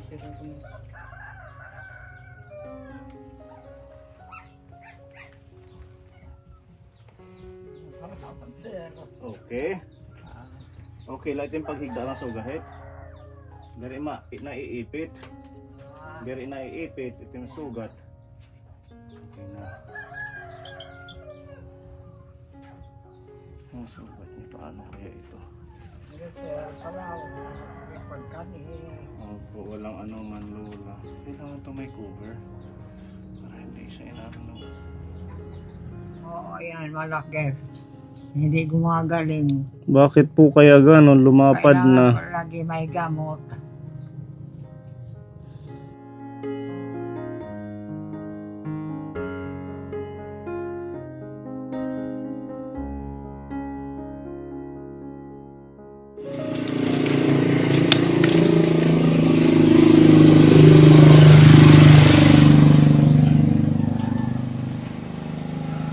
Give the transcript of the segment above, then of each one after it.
Okay. Okay, lahat yung paghigda ng sugahit. Dari naiipit. Dari naiipit, ito yung sugat. Okay na. Ang sugat niya, paano kaya ito? Opo, walang anuman lola. Kailangan ito may cover. Para hindi siya inarano. Oo, yan, malaki. Hindi gumagaling. Bakit po kaya ganon lumapad na? Kailangan lagi may gamot.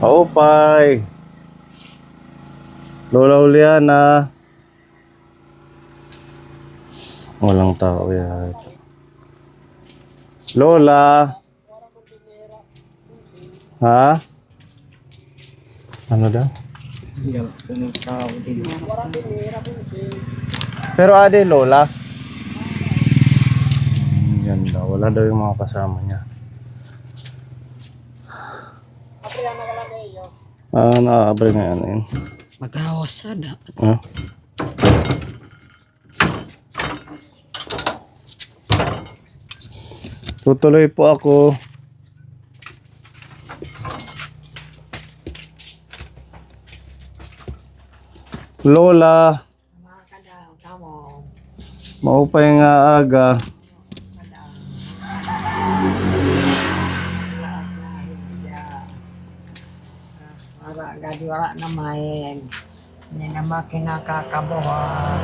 Paupay! Lola Juliana! Walang tao yan. Lola! Ha? Ano daw? Pero ade Lola? Yan daw. Wala daw yung mga kasama niya. Naaabay na yan. Mag-awas sa dapat. Ha? Tutuloy po ako. Lola. Maupay nga aga. Para gadi wala na may hindi na makinakakabuhan.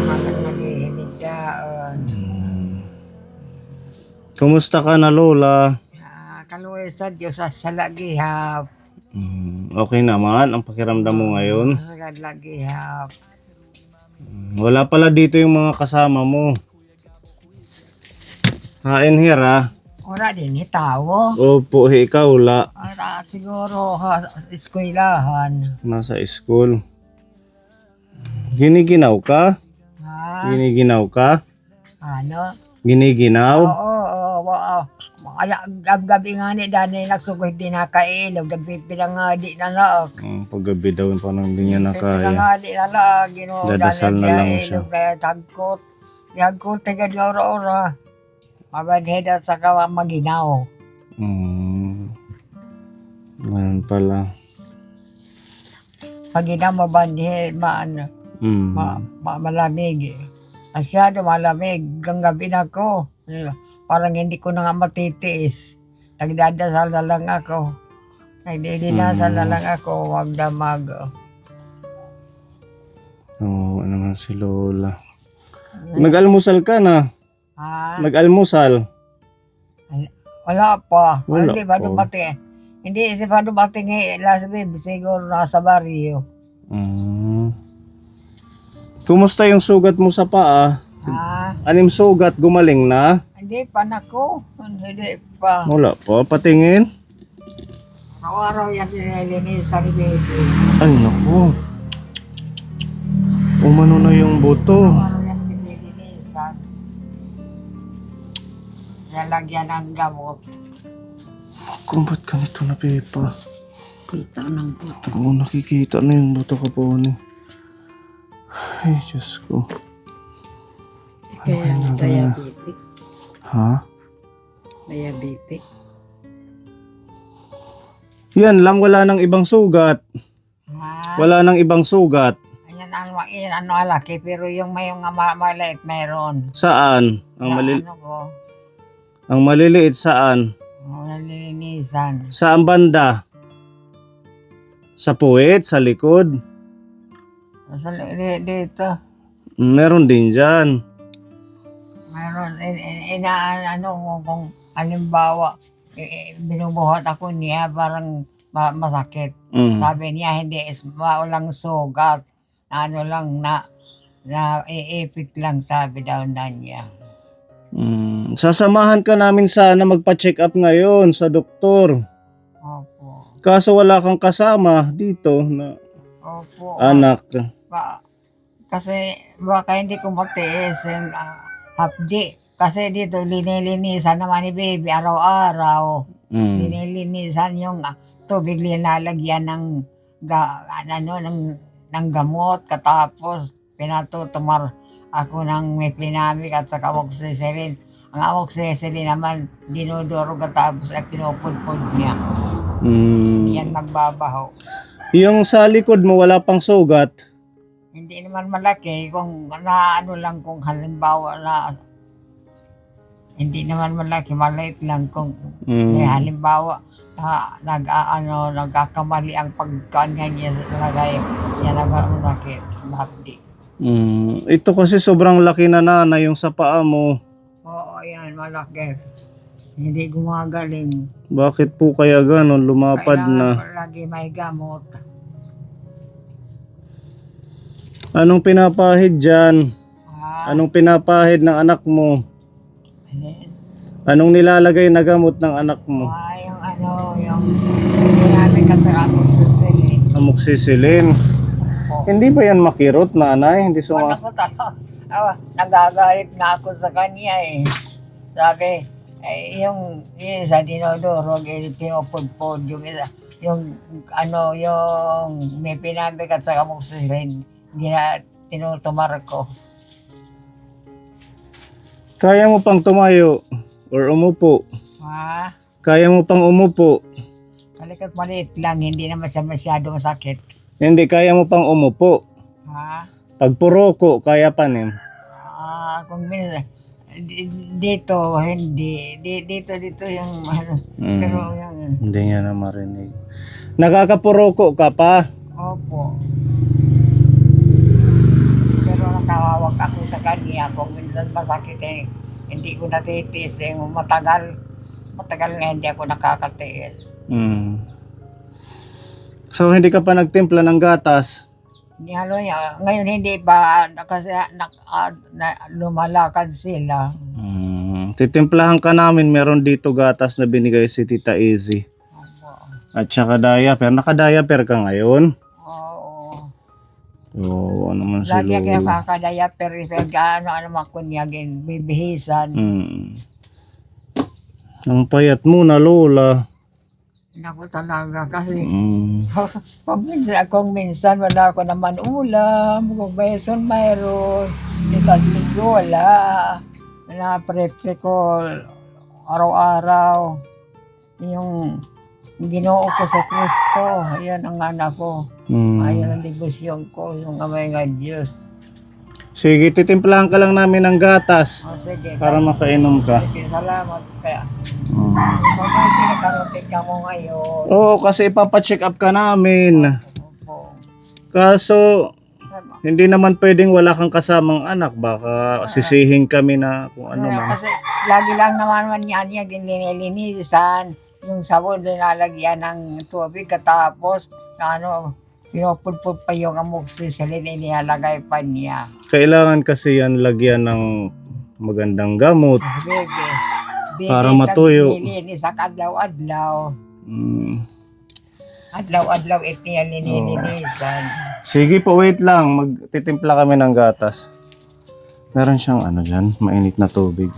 Makan naghihinigdaan. Kumusta ka na Lola? Kaluwi sa Diyos sa lagihap. Okay naman ang pakiramdam mo ngayon. Sagad lagihap. Wala pala dito yung mga kasama mo. Kain here ha. Ora din itawo. Opo, ikaw la. Siguro eskwelahan. Nasa school. Giniginaw ka? Ha? Giniginaw ka? Ano? Giniginaw? Oo. Gabi nga ni dani nagsugoy din nakailog. Gabi pinangadi na laak. Paggabi daw parang hindi niya na kaya. Pinangadi na laak. Dadasal na lang siya. Tagkot. Tagkot tagad ora-ora. Mabadheda sa kawa maginaw. Ganun pala. Pag ina mabandhe, malamig. Masyado malamig. Ganggabi na ko. Parang hindi ko na nga matitiis. Nagdadasal na lang ako. Nagdidinasal na lang ako. Huwag damag. Oo, ano nga si Lola. Nag-almusal ka na. Ha? Nag-almusal. Wala pa. Wala Hindi pa pa. dumating. Hindi si pa dumating last week. Siguro nasa barrio. Kumusta yung sugat mo sa paa? Ha? Anim sugat, gumaling na? Hindi pa nako. Hindi pa. Wala pa. Patingin? Araw-araw yan nililinis sa baby. Ay, naku. Umano na yung buto. Araw-araw yan nililinisan. Nalagyan ng gamot. Kung ba't ganito na, Pepa? Kita ng buto. Oo, nakikita na yung buto ka po ni. Ay, Diyos ko. Kaya diabetic. Ha? Diabetic. Yan lang, wala nang ibang sugat. Ha? Wala nang ibang sugat. Ayan ano alaki pero yung may maliit meron. Saan? Ano ko? Ang maliliit saan? Nalilinisan. Saan banda? Sa puwet, sa likod? Dito. Meron din dyan. Meron, ano kung halimbawa, binubuhat ako niya, parang masakit. Sabi niya, hindi, walang sugat. Ano lang, na iipit lang, sabi daw na niya. Sasamahan ka namin sana magpa-check up ngayon sa doktor. Opo. Kaso wala kang kasama dito na Opo. anak. Kasi baka hindi ko magtiis yung hapdi. Kasi dito linilinisan naman ni baby araw-araw. Linilinisan yung tubig linalagyan ng ng gamot, katapos pinatutumar ako ng mefenamic at saka amoxicillin. Ang amoxicillin naman dinudurog katapos ay pinupudpud niya. Hindi yan magbabaho. Yung sa likod mo wala pang sugat. Hindi naman malaki kung ano lang, kung halimbawa na hindi naman malaki, maliit lang kung halimbawa nagkakamali ang pagkanya niya lagay yan ang malaki, mahapdi. Ito kasi sobrang laki na yung sa paa mo. Oo, yan, malaki. Hindi gumagaling. Bakit po kaya ganon, lumapad na? Kailangan lagi may gamot. Anong pinapahid dyan? Anong pinapahid ng anak mo? Anong nilalagay na gamot ng anak mo? Yung ginamit ka sa amoxicillin. Amoxicillin. Hindi ba yan makirot, nanay? Hindi Ano ko talaga? Nagagalit na ako sa kanya eh. Sabi, yung isa dinodorog, pinupudpud, yung isa, yung may pinamig at sa amoxicillin, hindi na tinutumar ko. Kaya mo pang tumayo or umupo? Kaya mo pang umupo? Kalikat maliit lang, hindi naman siya masyado masakit. Hindi, kaya mo pang umupo? Pag puroko, kaya pa nin? Kung minsan, dito, hindi. Dito yung pero yung... Hindi niya na marinig. Nakakapuroko ka pa? Opo. Pero nakawawag ako sa kanya. Kung minsan masakit hindi ko natitiis. Matagal nga hindi ako nakakatiis. So hindi ka pa nagtimpla ng gatas? Ngayon hindi pa kasi lumalakad sila. Titimplahan ka namin, meron dito gatas na binigay si Tita Izzy. At saka diaper. Naka-diaper ka ngayon? Oo. Oo, ano man si Lagi Lola. ako nakaka-diaper. Ano makunyagin, bibihisan. Ang payat mo na, Lola. Naku talaga kasi kung minsan wala ko naman ulam, kung beson mayroon, isang linggo wala, na-prepare ko araw-araw yung Ginoo ko sa Kristo, ayan ang anak ko, ayan ang debosyon ko, yung amay nga Diyos. Sige, titimplahan ka lang namin ng gatas Sige, para makainom ka. sige, salamat kaya. Kung pinakaroting ka mo ngayon. Oo, kasi ipapacheck up ka namin. Opo. Kaso, hindi naman pwedeng wala kang kasamang anak. Baka sisihin kami na kung ano man. Kasi lagi lang naman yan nilinisan. Yung sabon nilalagyan ng tubig katapos pinupudpud pa yung amoxicillin inilalagay pa niya. Kailangan kasi yan lagyan ng magandang gamot. Para matuyo. Nilinis sa adlaw-adlaw. Adlaw-adlaw niya linilinisan. Sige po, wait lang. Magtitimpla kami ng gatas. Meron siyang dyan, mainit na tubig.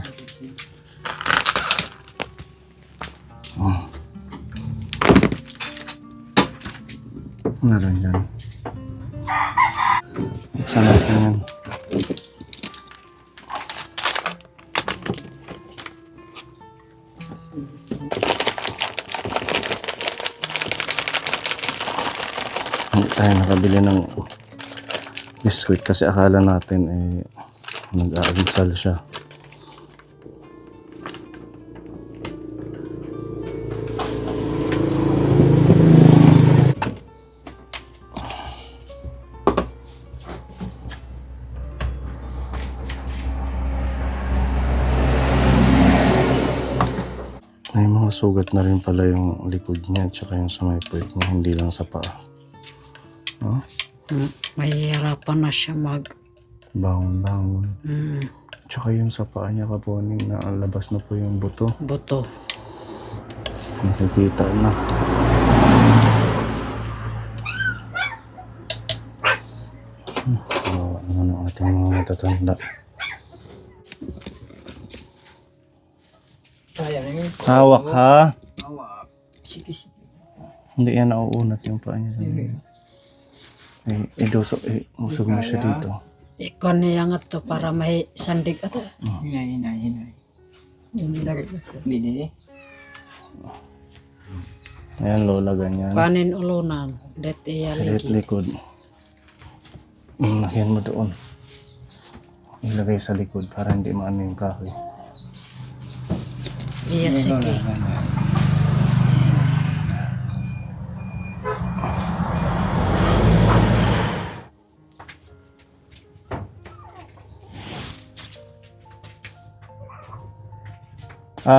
Meron dyan. Buksan natin yan. Hindi tayo nakabili ng biskuit kasi akala natin nag-aalmusal siya. May mga sugat na rin pala yung likod niya at saka yung sa may puwet niya, hindi lang sa paa. Mahihirapan na siya Bangon-bangon. Tsaka yung sa paa niya kaponing na labas na po yung buto. Buto. Nakikita na. Ano ang ating mga matatanda. Hawak ha. Sige, sige. Hindi yan nauunat yung paa niya. Musog mo siya dito. Ikaw niya nga to para may sandig ato. Hinay. Hindi. Ayan lola, ganyan. Kanin ulunan. Det iya Kalit lagi. likod. Nakyan mo doon. Ilagay sa likod para hindi maano yung kahoy. Iya sige.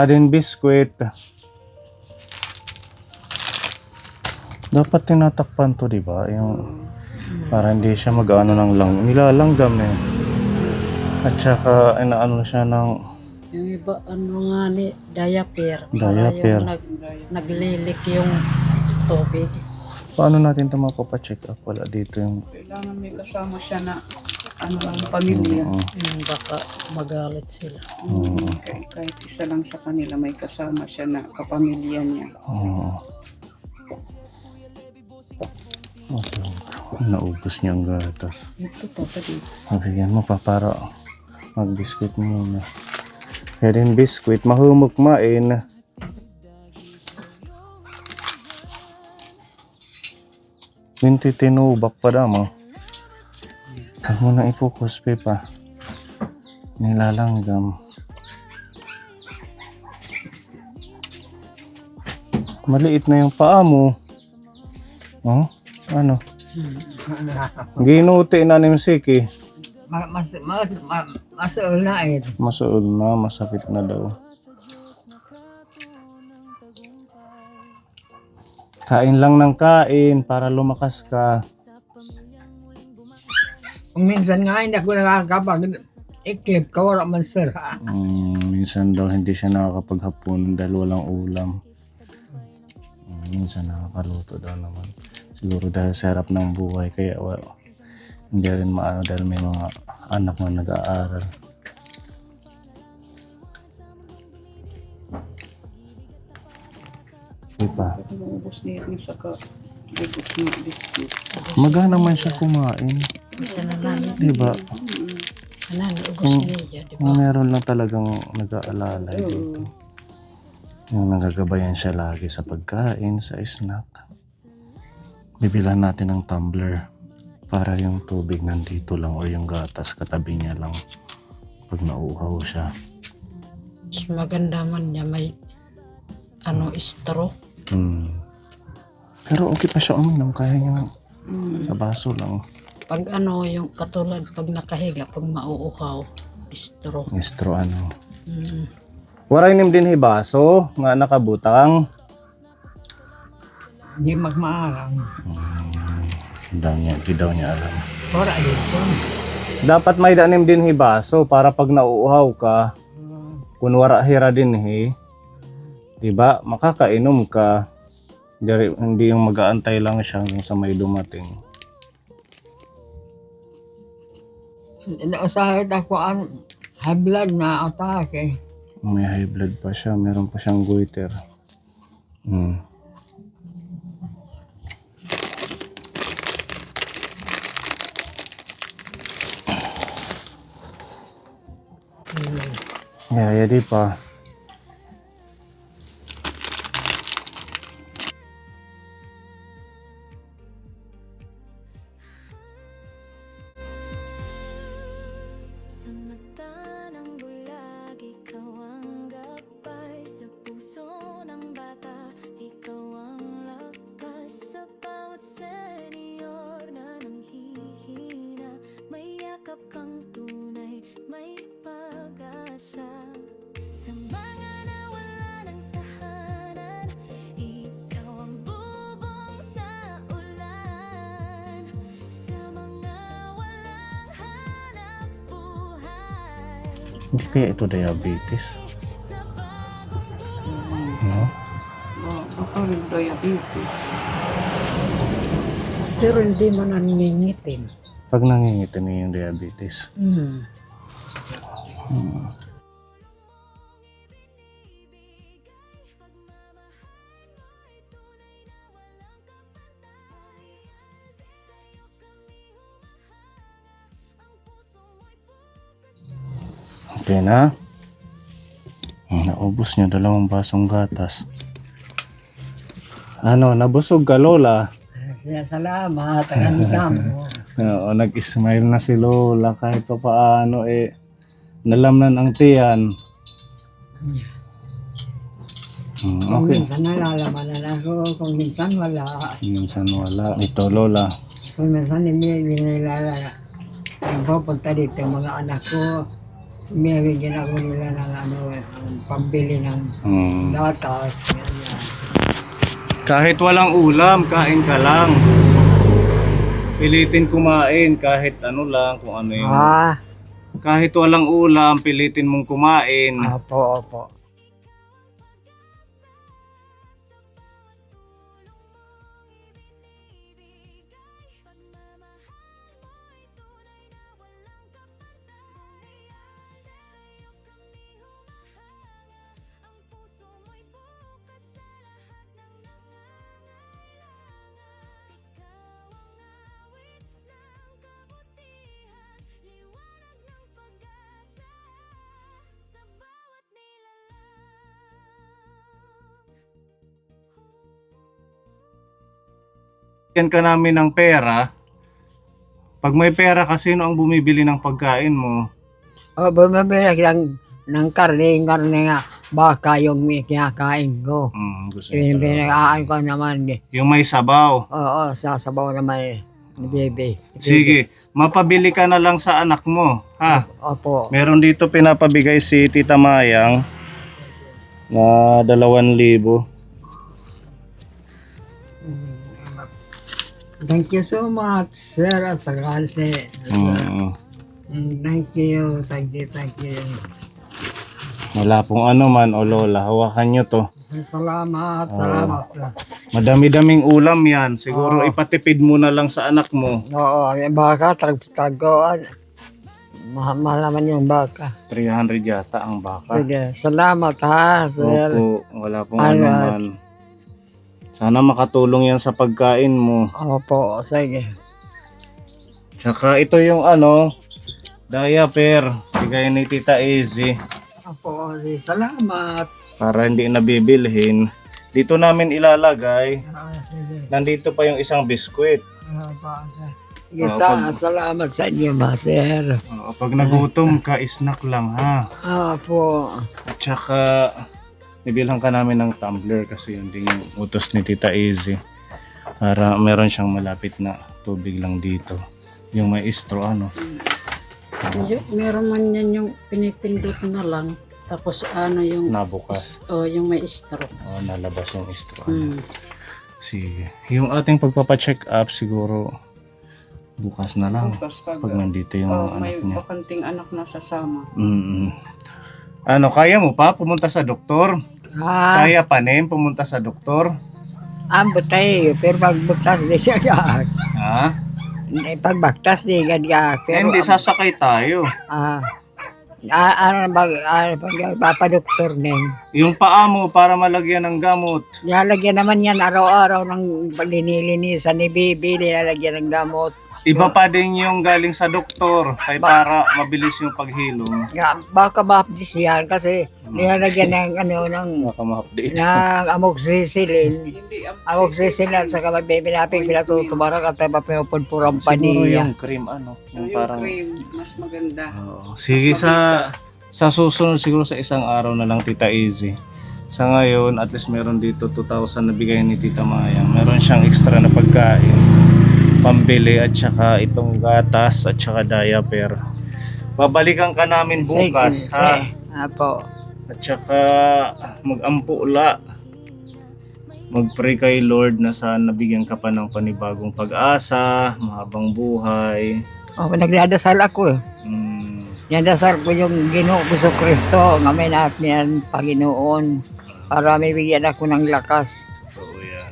Din biskwit. Dapat tinatakpan to, di ba? Yung para hindi siya mag-ano ng nilalanggam na yun. At saka inaano siya ng Yung iba ano nga ni diaper. Diaper. Para yung naglilik yung tubig. paano natin ito mapapacheck up? Wala dito yung Kailangan may kasama siya na ano lang, pamilya. Baka magalit sila. Kahit isa lang sa kanila may kasama siya na kapamilya niya. Okay. Naubos niya ang gatas. Ito pa dito. Mabigyan mo pa para mag-biscuit muna. Kaya din biscuit, mahumok main. Hindi tinubak pa damo. Huwag mo na i-focus, Pepa. Nilalanggam. Maliit na yung paa mo. Oh, ano? Ginuti na ni Siki. Masuol na eh. Masuol na, masakit na daw. Kain lang ng kain para lumakas ka. Kung minsan nga hindi ako nakakapag iklip ka, wala man sir. Minsan daw hindi siya nakakapaghapunan dahil walang ulam. Minsan nakakaluto daw naman. Siguro dahil sa harap ng buhay kaya hindi rin maano dahil may mga anak na nag-aaral. Diba? Ubus niya yung saka ubus niya biscuit. Magana man siya kumain. Isa na namin. Diba? Kanan, ugos niya. Di ba? Kung meron lang talagang nag-aalala dito. Yung nagagabayan siya lagi sa pagkain, sa snack. Bibilan natin ng tumbler para yung tubig nandito lang o yung gatas katabi niya lang pag nauuhaw siya. Mas maganda man niya may straw. Pero okay pa siya uminom, kaya niya sa baso lang. Pag yung katulad pag nakahiga, pag mauuhaw, straw. Istro Waray nim din hibaso nga nakabutang. Hindi magmaarang. Di daw niya alam. Wala dito. Dapat may danim din hibaso para pag nauuhaw ka, kunwara hira din diba? Makakainom ka. Hindi yung mag-aantay lang siya hanggang sa may dumating. Inausahit ako high blood na atake. May high blood pa siya, meron pa siyang goiter. Yeah, di pa. Sa mata ng bulag, ikaw ang gabay. Sa puso ng bata, ikaw ang lakas. Sa bawat senyor na nanghihina, may yakap kang tunay, may pag-asa. Sa mga nawala ng tahanan, ikaw ang bubong sa ulan. Sa mga walang hanap buhay, Hindi kaya ito diabetes? No? Baka rin diabetes. Pero hindi man naningitin. Pag nangingitin na yung diabetes. Okay na. Naubos niya 2 basong gatas. Ano, nabusog ka, Lola? Salamat, ang mo. Oo, nag-smile na si Lola kahit pa paano nalamnan ang tiyan. Kung Okay. minsan nalalaman na ako, kung minsan wala. Minsan wala. Ito, Lola. Kung minsan hindi nilala. Nagpupunta dito yung mga anak ko. Binibigyan ako nila ng pambili ng Hmm. gatas. Ganyan. Kahit walang ulam, kain ka lang. Pilitin kumain kahit ano lang, kung ano yung... Kahit walang ulam, pilitin mong kumain. Opo. Yan ka namin ng pera. Pag may pera kasi, sino ang bumibili ng pagkain mo? O, bumibili ng karne nga. Baka yung kinakain ko. Gusto niya talaga. Pinaan ko naman. Yung may sabaw. Oo, sasabaw naman ni Bebe. Sige, mapabili ka na lang sa anak mo. Ha? Opo. Meron dito pinapabigay si Tita Mayang na 2,000. Thank you so much, sir, at sa kalse. Thank you. Wala pong ano man, o Lola, hawakan nyo to. Salamat. Madami-daming ulam yan. Siguro ipatipid mo na lang sa anak mo. Oo, yung baka, tagoan. Mahal naman yung baka. 300 yata ang baka. Sige, salamat ha, sir. Opo, wala pong ano man. Sana makatulong yan sa pagkain mo. Opo, sige. Tsaka ito yung diaper. Bigay ni Tita Easy. Opo, salamat. Para hindi nabibilhin. Dito namin ilalagay. Sige. Nandito pa yung isang biskwit. Sige, salamat sa inyo, ma, sir. Pag nagutom ka, snack lang ha. Opo. At saka, nibilhan ka namin ng tumbler kasi yun din yung utos ni Tita Easy. Para meron siyang malapit na tubig lang dito. Yung may straw, Meron man yan yung pinipindot na lang. Tapos yung nabukas. yung may stroke. Nalabas yung straw. Sige. Yung ating pagpapacheck up siguro bukas na lang. Bukas Pag nandito yung may anak niya. bakanting anak na sasama. Kaya mo pa pumunta sa doktor? Ah, Kaya pa rin pumunta sa doktor? ambot tayo, pero pagbuktas di siya gag. Ha? Pagbaktas di gag. Pero, Hindi, sasakay tayo. papadoktor din. Yung paa mo para malagyan ng gamot. Nilalagyan naman yan araw-araw ng linilinisan ni Bibi, nilalagyan ng gamot. Iba pa din yung galing sa doktor kay para mabilis yung paghilom. Baka ma-update yan kasi nilalagyan ng Baka ma-update. ng amoxicillin. Hindi Amoxicillin sa kamay pinapig pinatutubarak at tayo pinupudpuran pa Siguro niya. yung cream yung yung parang... cream, mas maganda. Oo. Sige, sa susunod siguro sa isang araw na lang, Tita Easy. Sa ngayon, at least meron dito 2,000 na bigay ni Tita Mayang. Meron siyang extra na pagkain, pambili at saka itong gatas at saka diaper. Babalikan ka namin bukas, ha? Apo. At saka mag-ampula. Mag-pray kay Lord na sana bigyan ka pa ng panibagong pag-asa, mahabang buhay. Nagdadasal ako eh. Dasal ko yung Ginoo Puso Kristo nga may naak niyan Panginoon para may bigyan ako ng lakas. Oo yan.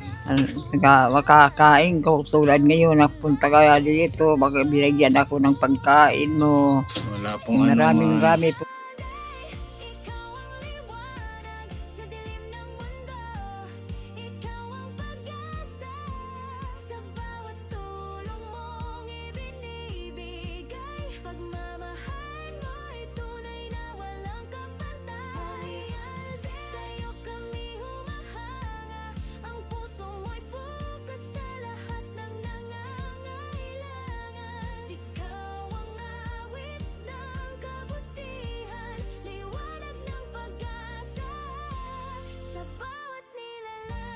Saka makakain ko tulad ngayon napunta ka dito baka binigyan ako ng pagkain mo. Wala pong ano Maraming man. rami po. Ikaw ang liwanag sa dilim ng mundo. Ikaw ang pag-asa sa bawat tulong mong ibinibigay. Pagmamahal mo'y tunay na walang kapantay. Sa'yo kami humahanga, ang puso mo'y bukas sa lahat ng nangangailangan. Ikaw ang awit ng kabutihan, liwanag ng pag-asa sa bawat nilalang.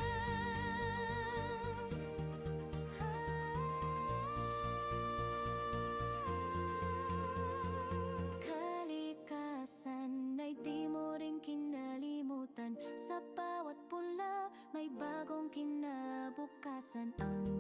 Kalikasan ay di mo rin kinalimutan. Sa bawat pula may bagong kinabukasan. Ang